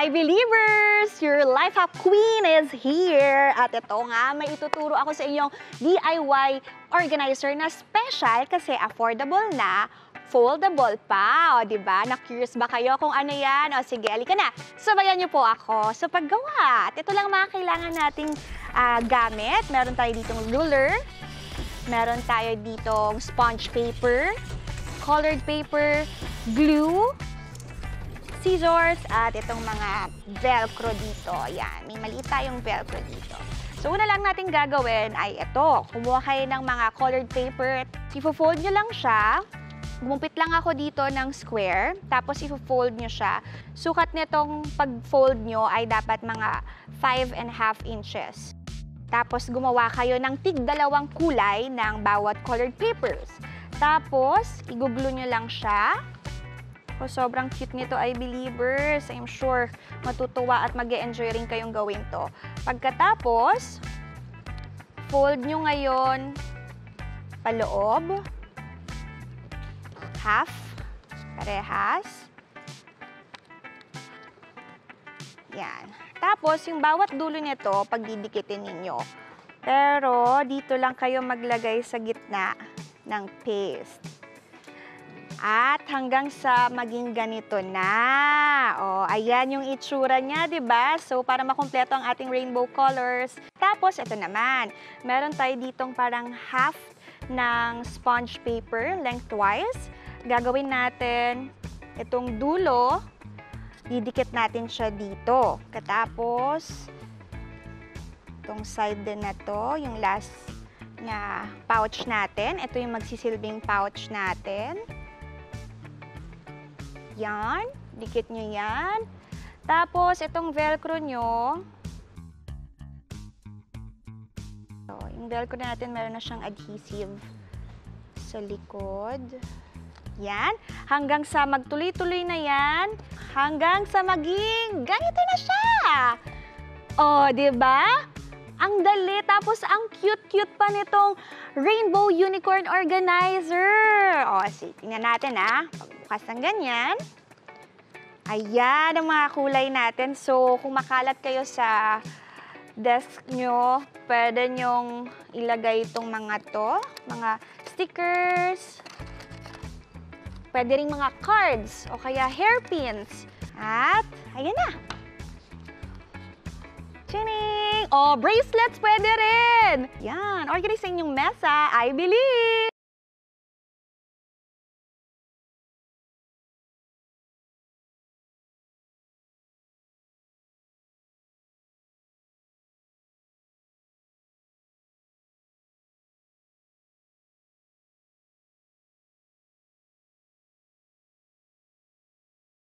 I-Believers! Your Life Hack Queen is here! At ito nga, may ituturo ako sa inyong DIY organizer na special kasi affordable na, foldable pa. O, diba? Na-curious ba kayo kung ano yan? O, sige, alika na. Sabayan niyo po ako sa paggawa. At ito lang mga kailangan nating gamit. Meron tayo ditong ruler. Meron tayo ditong sponge paper, colored paper, glue, scissors, at itong mga velcro dito. Ayan, may maliit tayong velcro dito. So, una lang natin gagawin ay ito. Kumuha kayo ng mga colored paper. Ifo-fold nyo lang siya. Gumumpit lang ako dito ng square. Tapos, ifo-fold nyo siya. Sukat nitong pag-fold nyo ay dapat mga 5.5 inches. Tapos, gumawa kayo ng tig-dalawang kulay ng bawat colored papers. Tapos, i-glue nyo lang siya. O, sobrang cute nito, I-Believers. I'm sure matutuwa at mag-e-enjoy rin kayong gawin to. Pagkatapos, fold nyo ngayon paloob. Half. Parehas. Yan. Tapos, yung bawat dulo nito, pagdidikitin ninyo. Pero, dito lang kayo maglagay sa gitna ng paste. At hanggang sa maging ganito na. O, ayan yung itsura niya, di ba? So, para makumpleto ang ating rainbow colors. Tapos, ito naman. Meron tayo ditong parang half ng sponge paper, lengthwise. Gagawin natin itong dulo. Didikit natin siya dito. Katapos, itong side din na to, yung last na pouch natin. Ito yung magsisilbing pouch natin. Yan. Dikit nyo yan. Tapos, itong velcro nyo. So, yung velcro natin, meron na siyang adhesive sa likod. Yan. Hanggang sa magtuloy-tuloy na yan. Hanggang sa maging ganito na siya. O, diba? Ang dali. Tapos, ang cute-cute pa nitong Rainbow Unicorn Organizer. O, sige. Tingnan natin, ha. Pagbukas ng ganyan. Ayan ang mga kulay natin. So, kung makalat kayo sa desk nyo, pwede nyong ilagay itong mga to. Mga stickers. Pwede rin mga cards o kaya hairpins. At, ayan na. Chining! O, bracelets pwede rin. Yan. Organize sa inyong mesa, I-Believe!